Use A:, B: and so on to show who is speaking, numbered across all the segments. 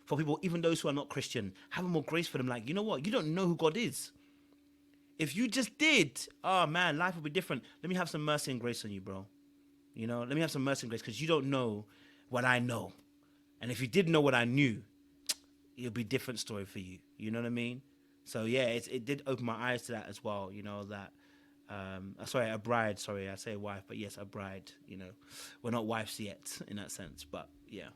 A: for people, even those who are not Christian, having more grace for them. Like, you know what? You don't know who God is. If you just did, oh man, life would be different. Let me have some mercy and grace on you, bro. You know, let me have some mercy and grace because you don't know what I know. And if you did know what I knew, it'll be a different story for you. You know what I mean? So yeah, it did open my eyes to that as well. You know that. Sorry, a bride. Sorry, I say wife, but yes, a bride. You know, we're not wives yet in that sense, but yeah.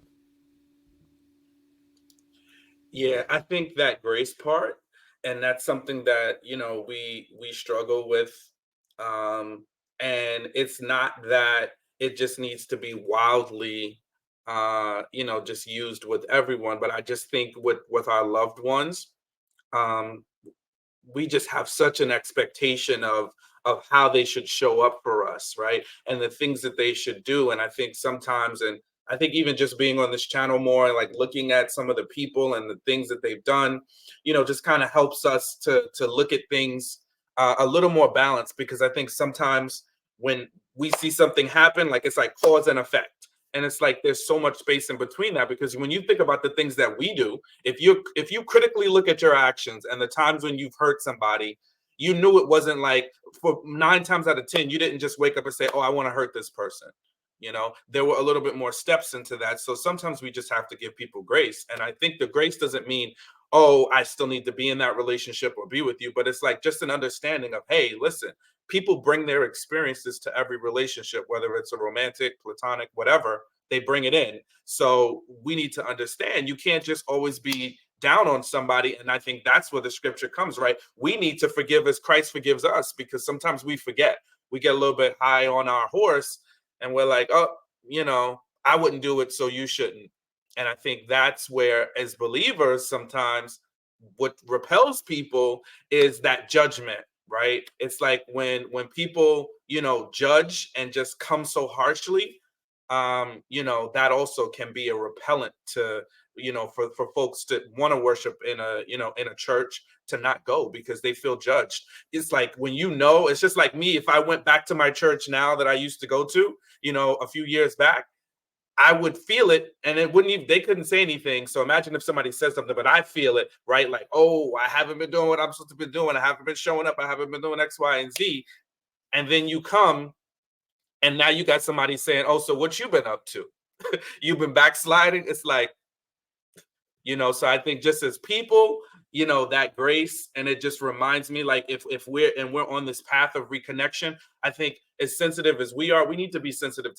B: Yeah, I think that grace part, and that's something that, we struggle with. Um, and it's not that it just needs to be wildly just used with everyone, but I just think with our loved ones, um, we just have such an expectation of how they should show up for us, right? And the things that they should do. And I think sometimes, and I think even just being on this channel more and like looking at some of the people and the things that they've done, just kind of helps us to look at things a little more balanced, because I think sometimes when we see something happen, like it's like cause and effect. And it's like there's so much space in between that, because when you think about the things that we do, if you critically look at your actions and the times when you've hurt somebody, you knew it wasn't like, for 9 times out of 10, you didn't just wake up and say, oh, I want to hurt this person. There were a little bit more steps into that. So sometimes we just have to give people grace. And I think the grace doesn't mean, oh, I still need to be in that relationship or be with you, but it's like just an understanding of, hey, listen, people bring their experiences to every relationship, whether it's a romantic, platonic, whatever, they bring it in. So we need to understand you can't just always be down on somebody. And I think that's where the scripture comes, right? We need to forgive as Christ forgives us, because sometimes we forget. We get a little bit high on our horse and we're like, oh, I wouldn't do it, so you shouldn't. And I think that's where, as believers, sometimes what repels people is that judgment, right? It's like when people, judge and just come so harshly, that also can be a repellent to, for folks to want to worship in a church, to not go because they feel judged. It's like when, it's just like me, if I went back to my church now that I used to go to, a few years back, I would feel it, and it wouldn't even, they couldn't say anything. So imagine if somebody says something, but I feel it, right? Like, oh, I haven't been doing what I'm supposed to be doing. I haven't been showing up. I haven't been doing X, Y, and Z. And then you come, and now you got somebody saying, oh, so what you been up to? You've been backsliding. It's like, so I think just as people, that grace, and it just reminds me, like, if we're on this path of reconnection, I think as sensitive as we are, we need to be sensitive to